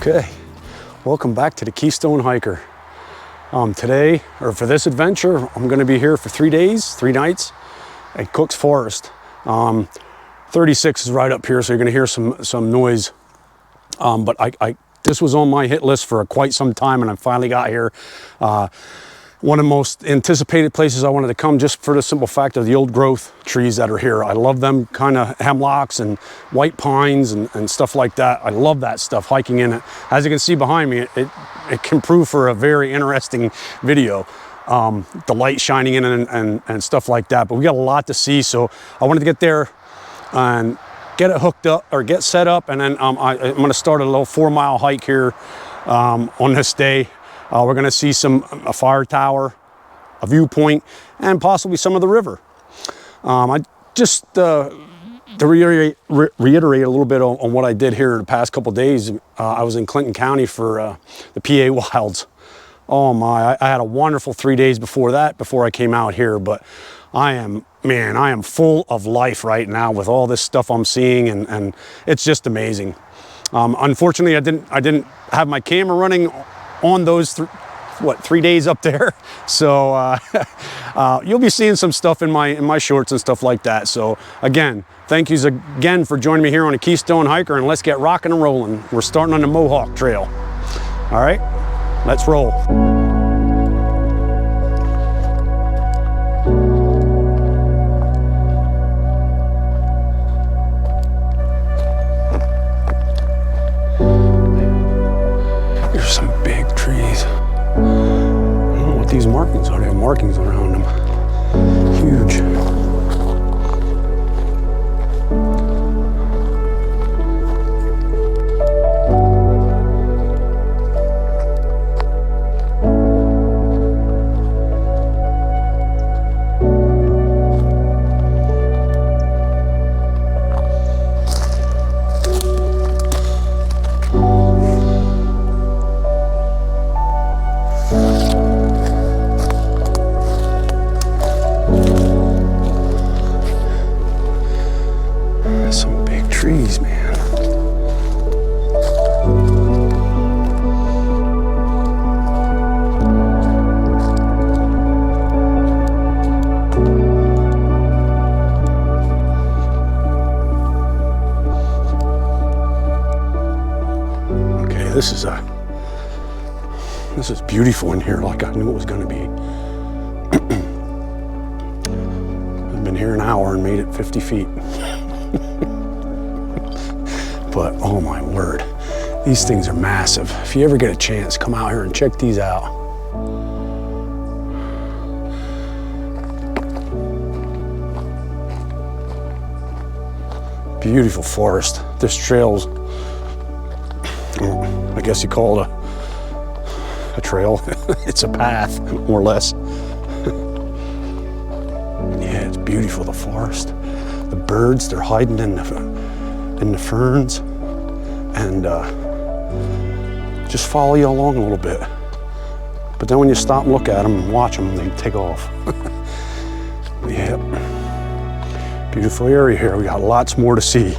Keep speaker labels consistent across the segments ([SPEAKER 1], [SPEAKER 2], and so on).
[SPEAKER 1] Okay, welcome back to the Keystone Hiker. Today, or for this adventure, I'm going to be here for 3 days, 3 nights at Cook's Forest. 36 is right up here, so you're going to hear some noise. But this was on my hit list for quite some time, and I finally got here. One of the most anticipated places I wanted to come, just for the simple fact of the old growth trees that are here. I love them, kind of hemlocks and white pines and stuff like that. I love that stuff, hiking in it. As you can see behind me, it can prove for a very interesting video. The light shining in and stuff like that. But we got a lot to see, so I wanted to get there and get it hooked up, or get set up, and then I'm going to start a little 4-mile hike here on this day. We're going to see a fire tower, a viewpoint, and possibly some of the river. I just to reiterate a little bit on what I did here the past couple days. I was in Clinton County for the PA Wilds. Oh my! I had a wonderful 3 days before that, before I came out here. But I am full of life right now with all this stuff I'm seeing, and it's just amazing. Unfortunately, I didn't have my camera running on those 3 days up there, so you'll be seeing some stuff in my shorts and stuff like that. So again, thank yous again for joining me here on a Keystone Hiker, and let's get rocking and rolling. We're starting on the Mohawk Trail. All right, let's roll. These markings are, they have markings around them. Huge. Trees, man. Okay, this is beautiful in here, like I knew it was going to be. I've been here an hour and made it 50 feet. But oh my word, these things are massive. If you ever get a chance, come out here and check these out. Beautiful forest. This trail's, I guess you call it a trail. It's a path, more or less. Yeah, it's beautiful, the forest. The birds, they're hiding in the ferns, and just follow you along a little bit. But then when you stop and look at them and watch them, they take off. Yep. Beautiful area here. We got lots more to see.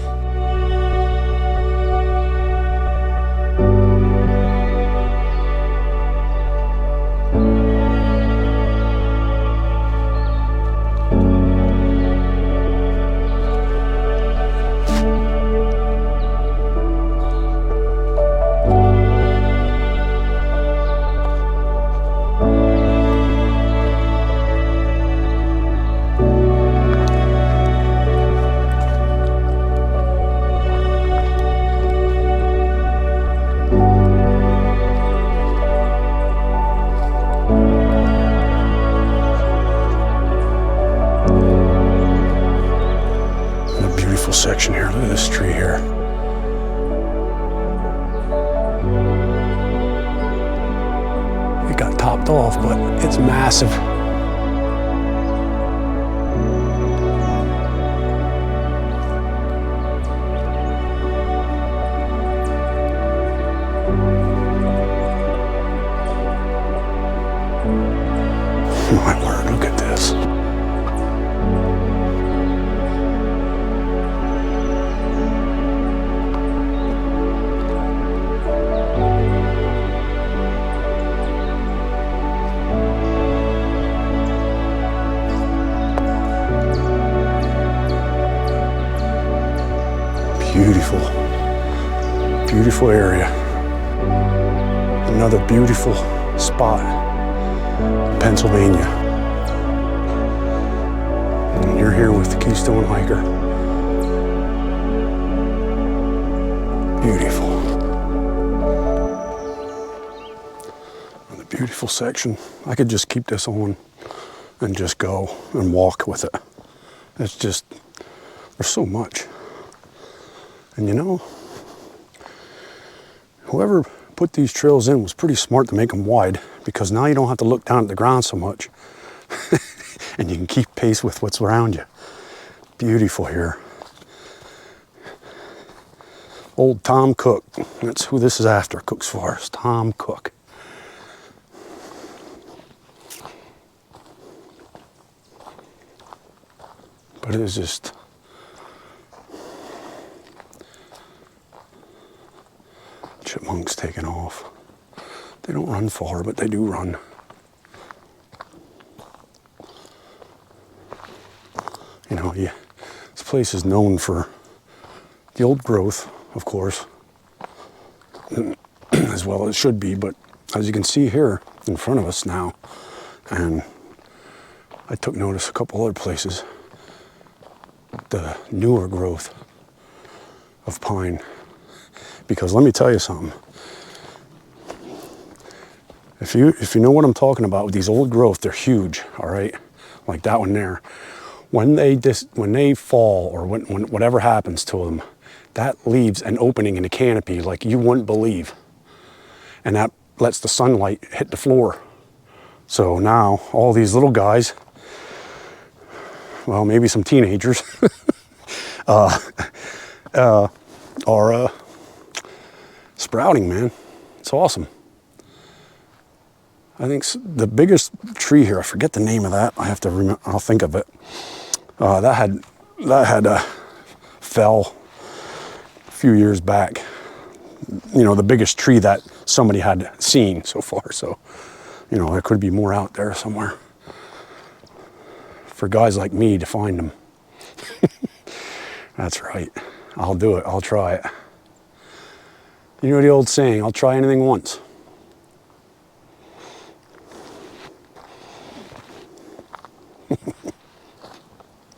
[SPEAKER 1] Section here. Look at this tree here. It got topped off, but it's massive. My word, look at this. Beautiful area. Another beautiful spot in Pennsylvania. And you're here with the Keystone hiker. Beautiful. And a beautiful section. I could just keep this on and just go and walk with it. It's just, there's so much. And you know, whoever put these trails in was pretty smart to make them wide, because now you don't have to look down at the ground so much. And you can keep pace with what's around you. Beautiful here. Old Tom Cook, that's who this is after, Cook's Forest, Tom Cook. But it is just, chipmunks taking off. They don't run far, but they do run. You know, this place is known for the old growth, of course, as well as it should be, but as you can see here in front of us now, and I took notice a couple other places, the newer growth of pine. Because let me tell you something, if you know what I'm talking about with these old growth, they're huge, all right, like that one there. When they fall, or when whatever happens to them, that leaves an opening in the canopy like you wouldn't believe, and that lets the sunlight hit the floor. So now all these little guys, well, maybe some teenagers, are sprouting, man. It's awesome. I think the biggest tree here, I forget the name of that. I have to remember. I'll think of it. That had fell a few years back. You know, the biggest tree that somebody had seen so far. So, you know, there could be more out there somewhere for guys like me to find them. That's right. I'll do it. I'll try it. You know the old saying, I'll try anything once.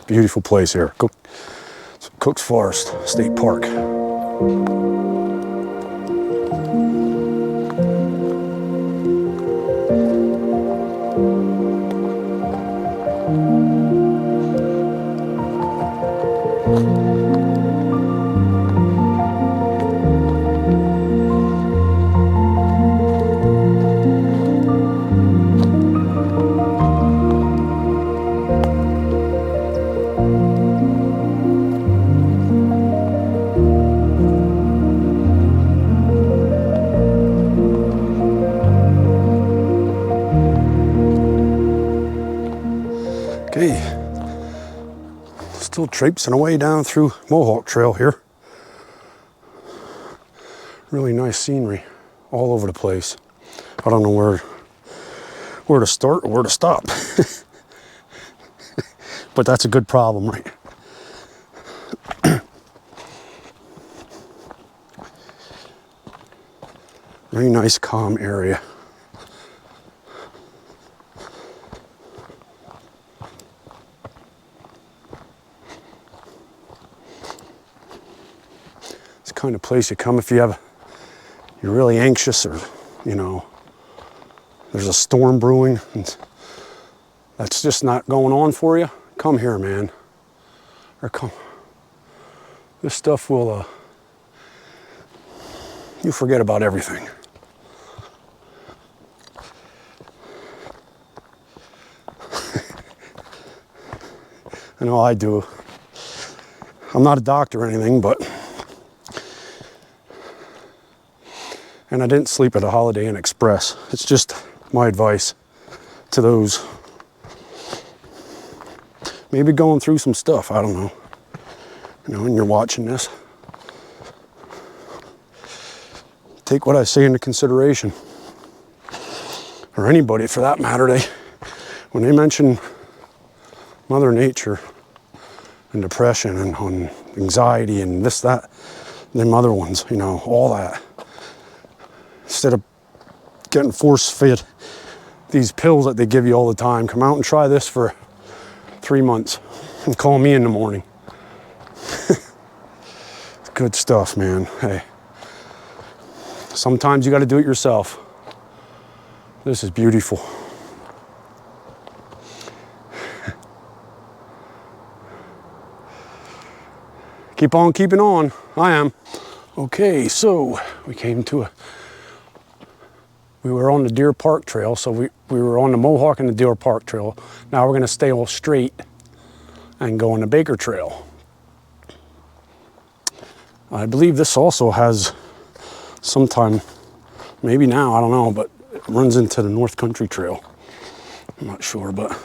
[SPEAKER 1] Beautiful place here. Cook's Forest State Park. Okay, still traipsing away down through Mohawk Trail here. Really nice scenery all over the place. I don't know where to start or where to stop. But that's a good problem, right? Very nice, calm area. It's the kind of place you come if you're really anxious, or, you know, there's a storm brewing and that's just not going on for you. Come here, man. Or come. This stuff will, you forget about everything. I know I do. I'm not a doctor or anything, but, and I didn't sleep at a Holiday Inn Express. It's just my advice to those maybe going through some stuff. I don't know. You know, when you're watching this, take what I say into consideration. Or anybody for that matter. When they mention Mother Nature and depression and anxiety and this, that, them other ones, you know, all that. Instead of getting force-fed these pills that they give you all the time, come out and try this for 3 months and call me in the morning. It's good stuff, man. Hey, sometimes you got to do it yourself. This is beautiful. Keep on keeping on. I am. Okay, so we came to we were on the Deer Park Trail, so we were on the Mohawk and the Deer Park Trail. Now we're gonna stay all straight and go on the Baker Trail. I believe this also has sometime, maybe now, I don't know, but it runs into the North Country Trail. I'm not sure, but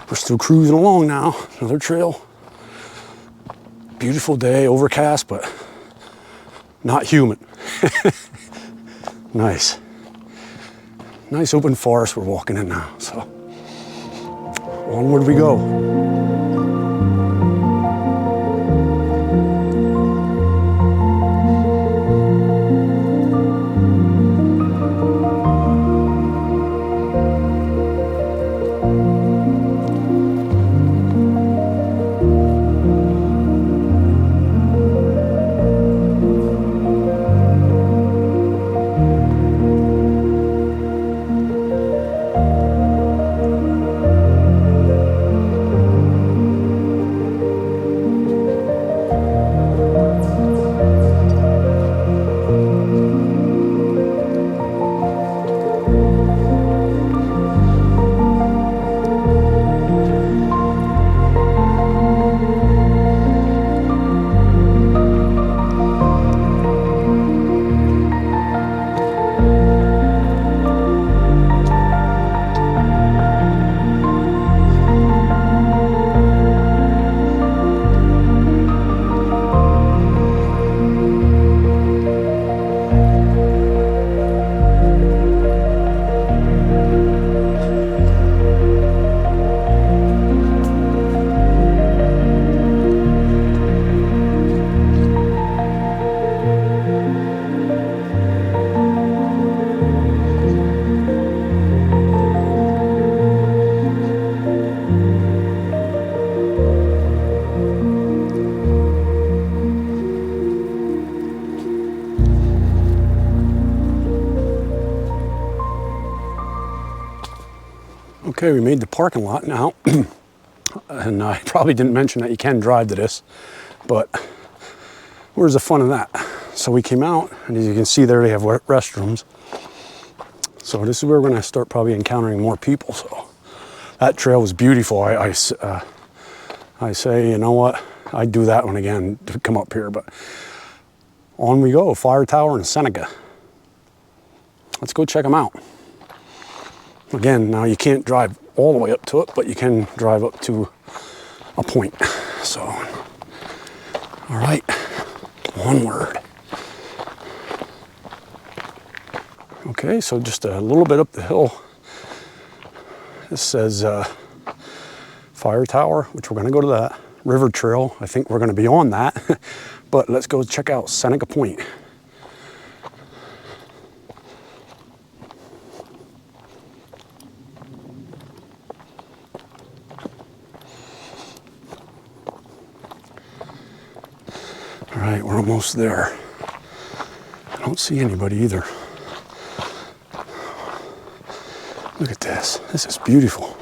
[SPEAKER 1] we're still cruising along now. Another trail. Beautiful day, overcast, but not humid. Nice. Nice open forest we're walking in now, so onward we go. Okay, we made the parking lot now, and I probably didn't mention that you can drive to this, but where's the fun of that? So we came out, and as you can see there, they have restrooms. So this is where we're gonna start probably encountering more people. So that trail was beautiful. I say, you know what? I'd do that one again to come up here, but on we go, Fire Tower in Seneca. Let's go check them out. Again, now you can't drive all the way up to it, but you can drive up to a point. So, all right, onward. Okay, so just a little bit up the hill. This says Fire Tower, which we're gonna go to that. River Trail, I think we're gonna be on that. But let's go check out Seneca Point. All right, we're almost there. I don't see anybody either. Look at this. This is beautiful.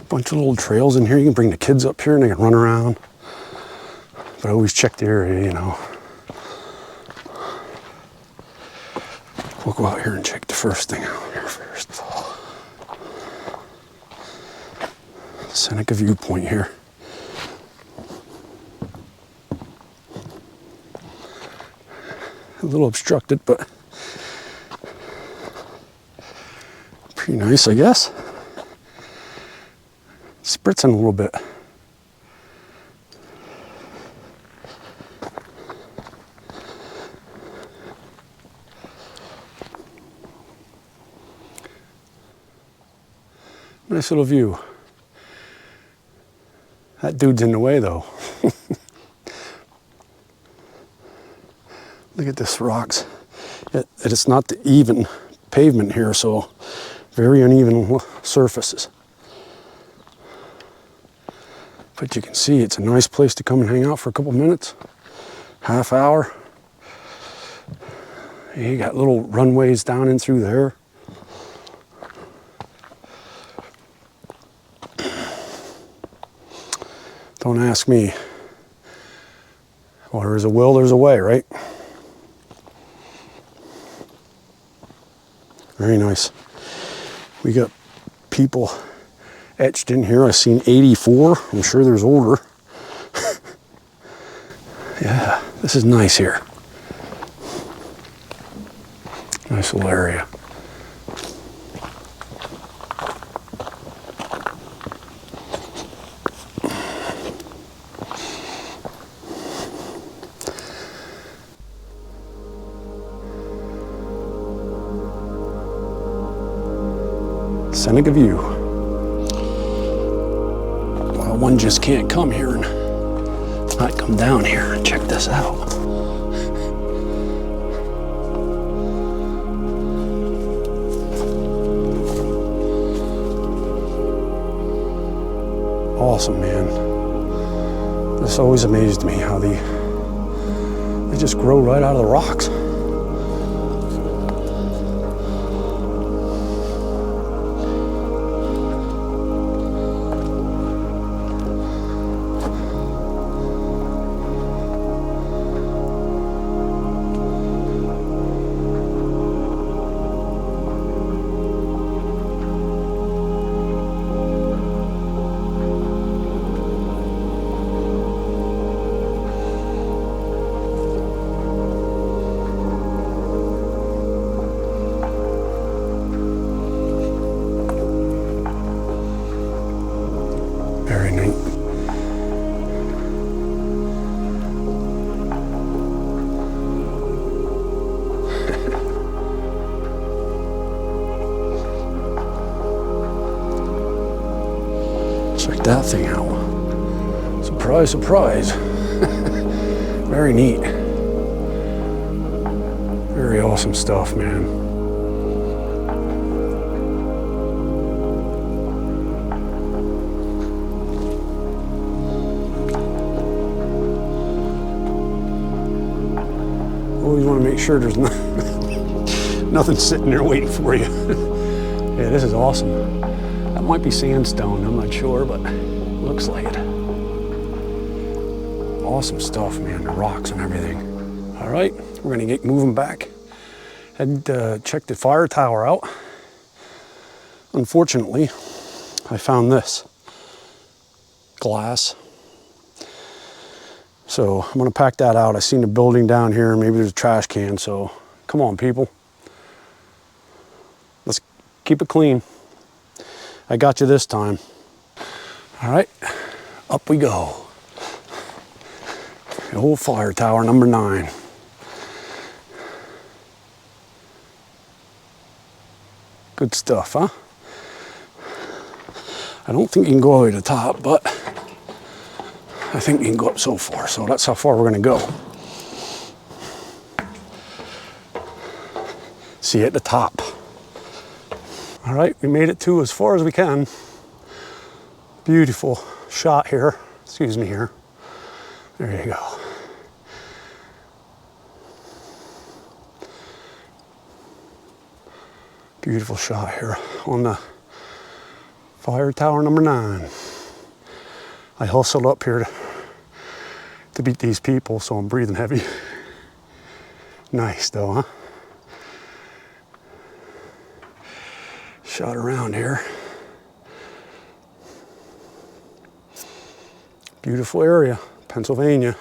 [SPEAKER 1] Bunch of little trails in here. You can bring the kids up here and they can run around. But I always check the area, you know. We'll go out here and check the first thing out here first. Seneca viewpoint here. A little obstructed, but pretty nice, I guess. Spritzing a little bit. Nice little view. That dude's in the way though. Look at this rocks. It's not the even pavement here, so very uneven surfaces. But you can see it's a nice place to come and hang out for a couple minutes, half hour. You got little runways down in through there. Don't ask me. Well, there's a will, there's a way, right? Very nice. We got people etched in here. I've seen 84. I'm sure there's older. Yeah, this is nice here. Nice little area. Seneca view. Well, one just can't come here and not come down here and check this out. Awesome, man. This always amazed me how they just grow right out of the rocks. Very neat. Check that thing out. Surprise, surprise. Very neat. Very awesome stuff, man. Always want to make sure there's nothing sitting there waiting for you. Yeah, this is awesome. That might be sandstone, I'm not sure, but it looks like it. Awesome stuff, man, the rocks and everything. All right, we're gonna get moving back and check the fire tower out. Unfortunately, I found this glass. So I'm gonna pack that out. I seen the building down here, maybe there's a trash can, so come on, people. Let's keep it clean. I got you this time. All right, up we go. The old fire tower, number 9. Good stuff, huh? I don't think you can go all the way to the top, but I think we can go up so far, so that's how far we're gonna go. See you at the top. All right, we made it to as far as we can. Beautiful shot here. Excuse me here. There you go. Beautiful shot here on the fire tower number 9. I hustled up here to beat these people, so I'm breathing heavy. Nice though, huh? Shot around here. Beautiful area, Pennsylvania.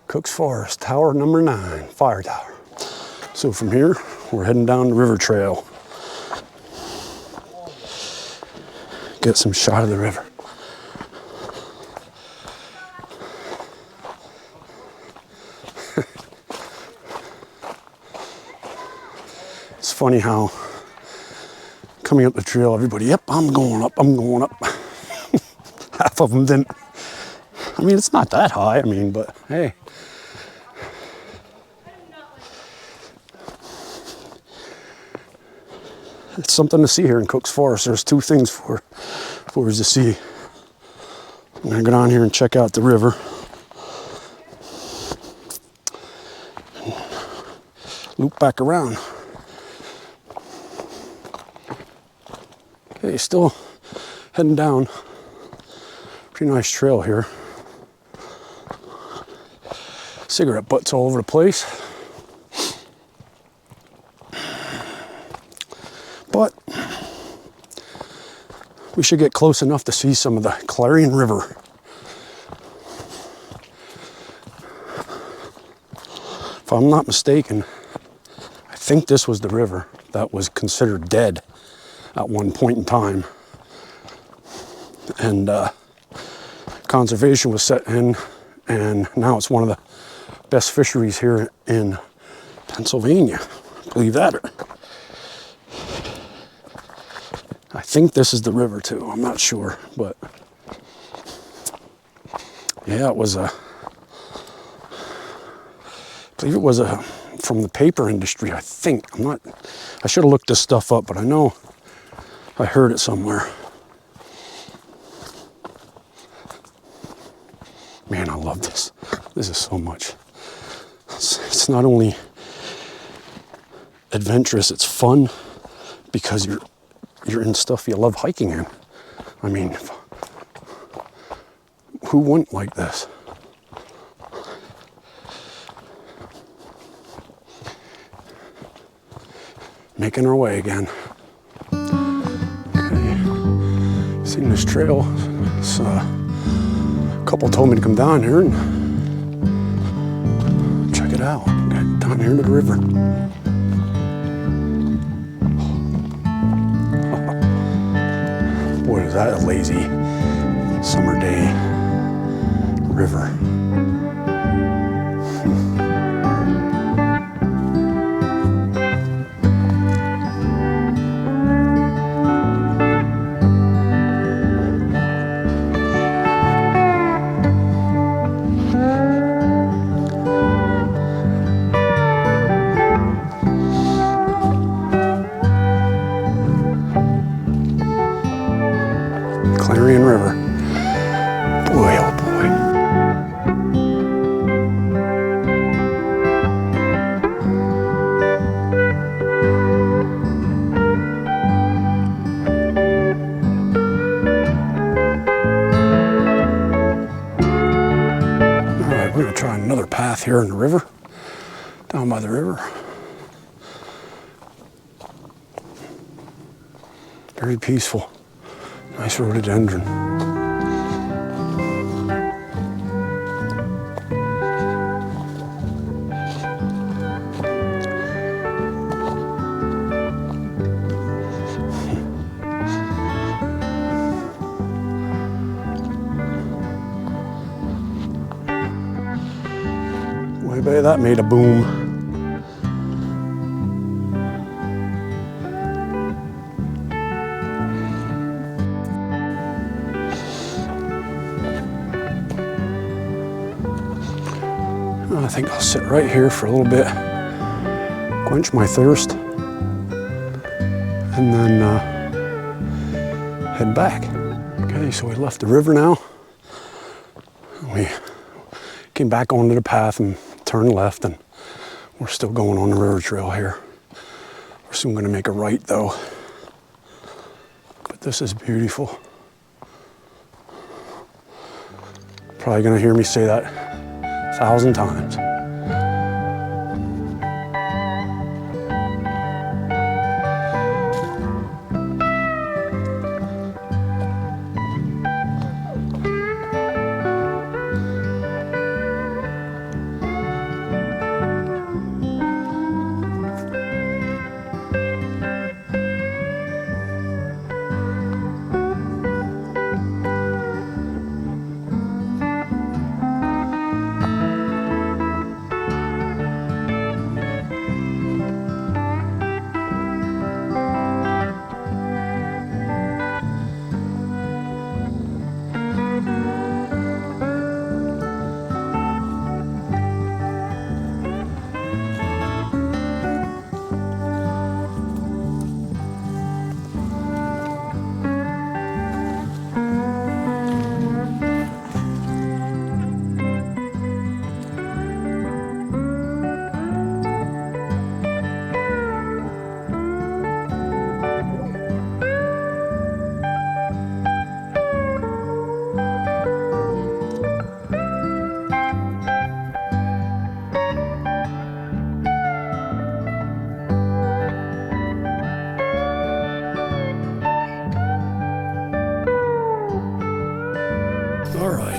[SPEAKER 1] Cook's Forest, tower number 9, fire tower. So from here, we're heading down the river trail. Get some shot of the river. It's funny how coming up the trail, everybody, yep, I'm going up, I'm going up. Half of them didn't. I mean, it's not that high, I mean, but hey. it's something to see here in Cook's Forest. There's two things for us to see. I'm gonna go down here and check out the river. Loop back around. Okay, still heading down. Pretty nice trail here. Cigarette butts all over the place. But we should get close enough to see some of the Clarion River. If I'm not mistaken, I think this was the river that was considered dead at one point in time. And conservation was set in, and now it's one of the best fisheries here in Pennsylvania. Believe that. I think this is the river too. I'm not sure, but yeah, it was I believe it was from the paper industry, I think. I should have looked this stuff up, but I know I heard it somewhere. Man, I love this. This is so much. It's not only adventurous, it's fun because you're in stuff you love hiking in. I mean, who wouldn't like this? Making our way again. Okay. Seeing this trail. A couple told me to come down here and check it out. Got down here to the river. Boy, is that a lazy summer day river. Clarion River. Boy, oh boy. All right, we're gonna try another path here in the river, down by the river. Very peaceful. Nice rhododendron. Way back, that made a boom. I think I'll sit right here for a little bit, quench my thirst, and then head back. Okay, so we left the river now. We came back onto the path and turned left, and we're still going on the river trail here. We're soon going to make a right though. But this is beautiful. Probably going to hear me say that 1,000 times.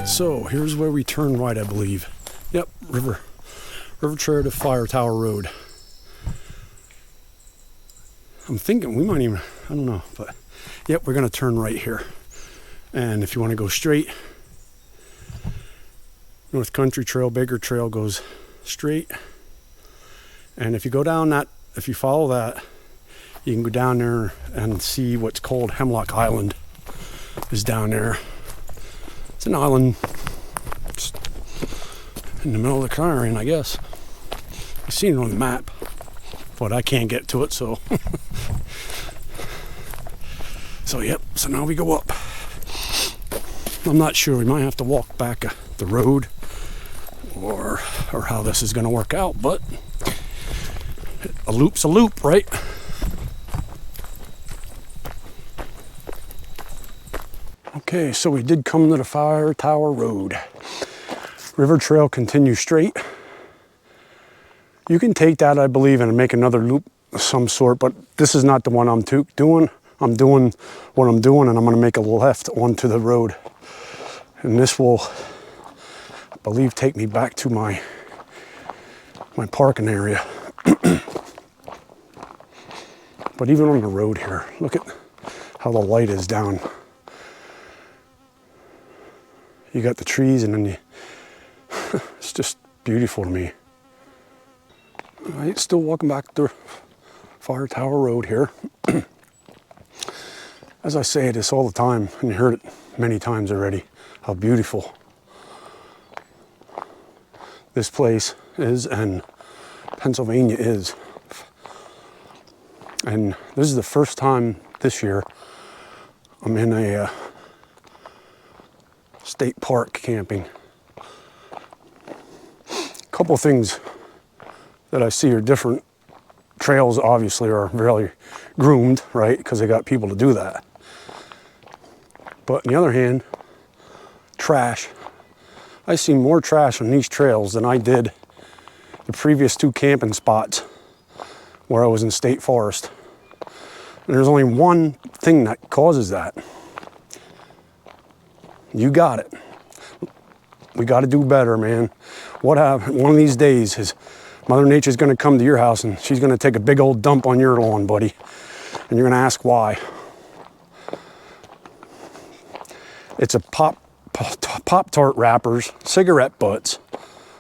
[SPEAKER 1] So here's where we turn right, I believe. Yep, River Trail to Fire Tower Road. I'm thinking we might even, I don't know, but yep, we're gonna turn right here. And if you want to go straight, North Country Trail, Baker Trail goes straight. And if you go down that, if you follow that, you can go down there and see what's called Hemlock Island is down there. It's an island in the middle of the Clarion, I guess. You've seen it on the map, but I can't get to it, so. So yep, so now we go up. I'm not sure, we might have to walk back the road or how this is gonna work out, but a loop's a loop, right? Okay, so we did come to the Fire Tower Road. River Trail continues straight. You can take that, I believe, and make another loop of some sort, but this is not the one I'm doing. I'm doing what I'm doing, and I'm gonna make a left onto the road. And this will, I believe, take me back to my parking area. But even on the road here, look at how the light is down. You got the trees, and then it's just beautiful to me. All right, still walking back the Fire Tower Road here. As I say this all the time, and you heard it many times already, how beautiful this place is and Pennsylvania is. And this is the first time this year I'm in a state park camping. A couple things that I see are different. Trails obviously are very groomed, right? Because they got people to do that. But on the other hand, trash. I see more trash on these trails than I did the previous 2 camping spots where I was in state forest. And there's only one thing that causes that. You got it. We got to do better, man. What happened? One of these days is Mother Nature's going to come to your house and she's going to take a big old dump on your lawn, buddy. And you're going to ask why. It's a Pop-Tart wrappers, cigarette butts,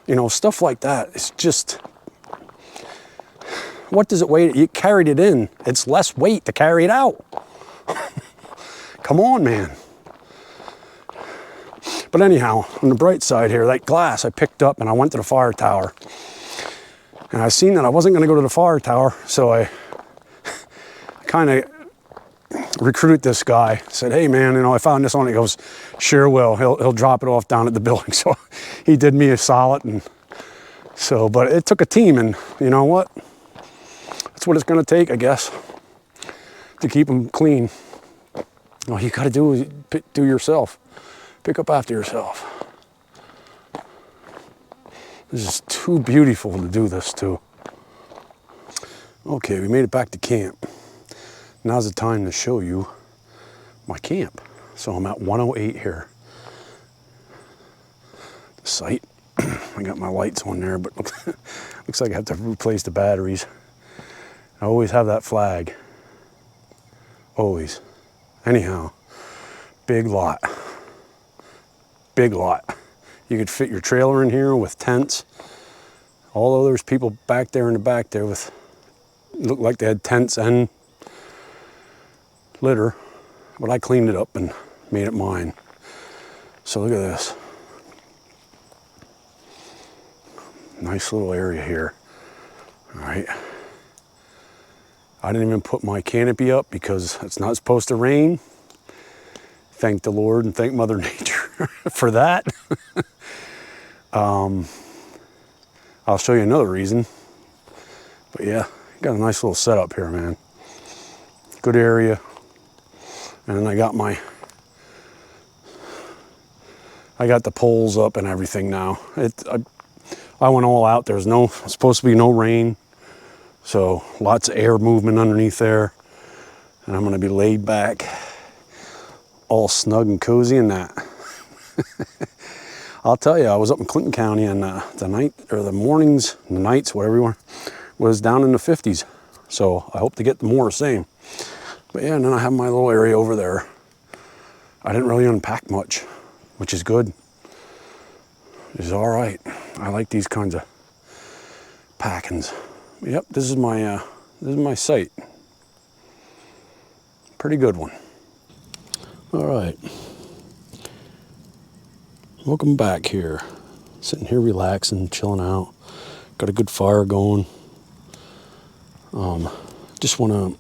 [SPEAKER 1] you know, stuff like that. It's just, what does it weigh? You carried it in. It's less weight to carry it out. Come on, man. But anyhow, on the bright side here, that glass I picked up and I went to the fire tower. And I seen that I wasn't going to go to the fire tower, so I kind of recruited this guy. Said, hey man, you know, I found this on it. He goes, sure will. He'll drop it off down at the building. So he did me a solid, and so, but it took a team, and you know what? That's what it's going to take, I guess, to keep them clean. All you got to do is do yourself. Pick up after yourself. This is too beautiful to do this too. Okay, we made it back to camp. Now's the time to show you my camp. So I'm at 108 here. The site, I got my lights on there, but looks like I have to replace the batteries. I always have that flag. Always. Anyhow, big lot. Big lot. You could fit your trailer in here with tents. Although there's people back there in the back there with, looked like they had tents and litter, but I cleaned it up and made it mine. So look at this. Nice little area here. All right. I didn't even put my canopy up because it's not supposed to rain. Thank the Lord and thank Mother Nature for that. I'll show you another reason. But yeah, got a nice little setup here, man. Good area. And then I got the poles up and everything now. I went all out. There's supposed to be no rain. So lots of air movement underneath there. And I'm gonna be laid back, all snug and cozy in that. I'll tell you, I was up in Clinton County, and the night, or the mornings, the nights, whatever you want, was down in the 50s. So I hope to get more same. But yeah, and then I have my little area over there. I didn't really unpack much, which is good. It's all right. I like these kinds of packings. Yep, this is my site. Pretty good one. All right. Welcome back here. Sitting here relaxing, chilling out. Got a good fire going. Just want to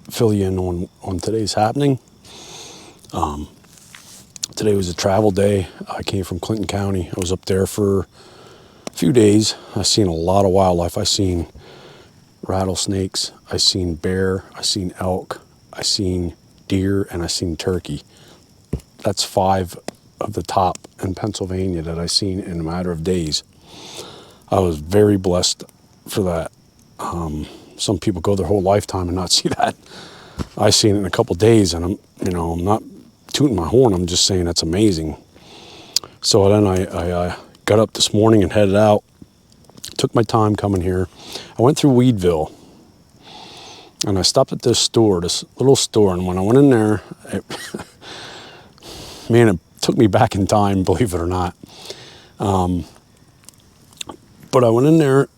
[SPEAKER 1] fill you in on today's happening. Today was a travel day. I came from Clinton County. I was up there for a few days. I seen a lot of wildlife. I seen rattlesnakes. I seen bear. I seen elk. I seen deer, and I seen turkey. That's 5 of the top in Pennsylvania that I seen in a matter of days. I was very blessed for that. Some people go their whole lifetime and not see that. I seen it in a couple days, and I'm not tooting my horn. I'm just saying that's amazing. So then I got up this morning and headed out. Took my time coming here. I went through Weedville, and I stopped at this little store. And when I went in there, man, it took me back in time, believe it or not. But I went in there,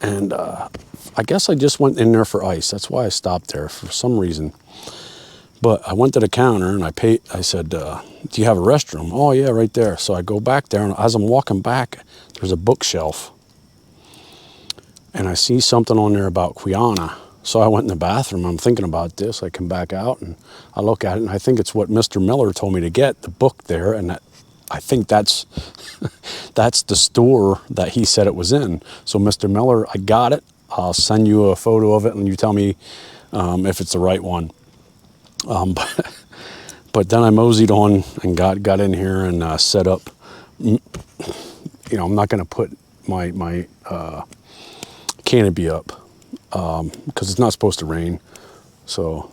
[SPEAKER 1] and I guess I just went in there for ice. That's why I stopped there for some reason. But I went to the counter and I said, do you have a restroom? Oh yeah, right there. So I go back there, and as I'm walking back, there's a bookshelf. And I see something on there about Quiana. So I went in the bathroom. I'm thinking about this. I come back out and I look at it, and I think it's what Mr. Miller told me to get, the book there. And I think that's the store that he said it was in. So Mr. Miller, I got it. I'll send you a photo of it, and you tell me if it's the right one. But then I moseyed on and got in here and set up. I'm not going to put my canopy up because it's not supposed to rain. So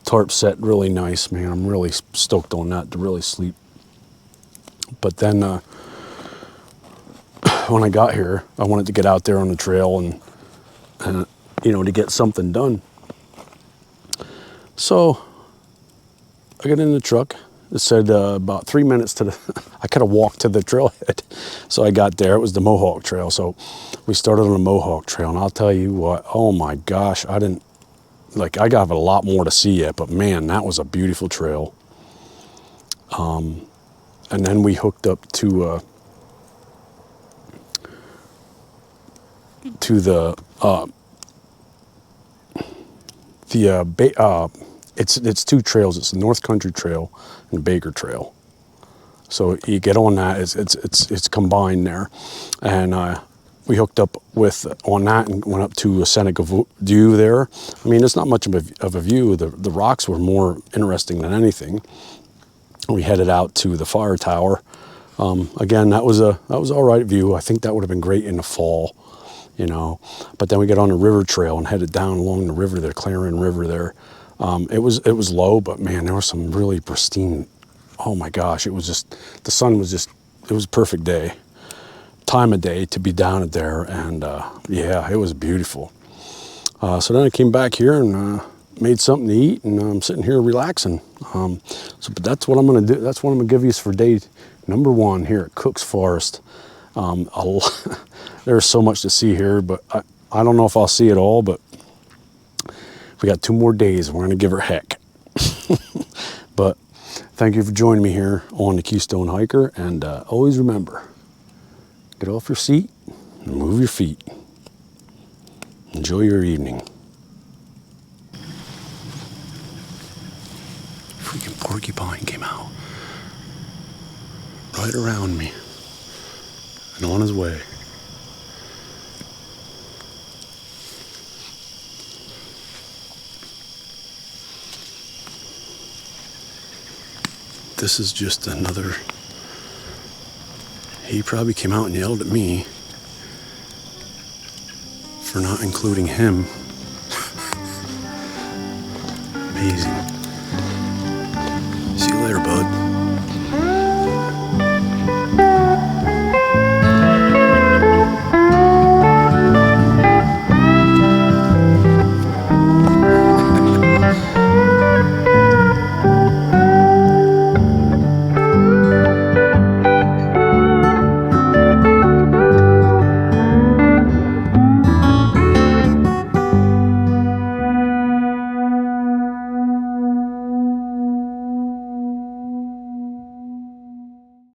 [SPEAKER 1] tarp set really nice, man. I'm really stoked on that to really sleep. But then when I got here, I wanted to get out there on the trail and to get something done. So I got in the truck. It said about 3 minutes to I could have walked to the trailhead. So I got there. It was the Mohawk Trail. So we started on the Mohawk Trail. And I'll tell you what, oh my gosh, I got a lot more to see yet. But man, that was a beautiful trail. And then we hooked up to it's 2 trails. It's the North Country Trail and the Baker Trail. So you get on that. It's combined there, and we hooked up on that and went up to a Seneca View there. I mean, it's not much of a view. The rocks were more interesting than anything. We headed out to the fire tower. Again, that was all right view. I think that would have been great in the fall, But then we got on the river trail and headed down along the river, the Clarion River there. It was low, but man, there was some really pristine. Oh my gosh, it was just, the sun was just, it was a perfect time of day to be down at there. And yeah, it was beautiful. So then I came back here and made something to eat, and I'm sitting here relaxing. But that's what I'm going to do. That's what I'm going to give you for day number 1 here at Cook's Forest. There's so much to see here, but I don't know if I'll see it all, but we got 2 more days. We're going to give her heck. But thank you for joining me here on the Keystone Hiker. And always remember, get off your seat and move your feet. Enjoy your evening. Freaking porcupine came out right around me and on his way. This is just another, he probably came out and yelled at me for not including him. Amazing. See you later, bud.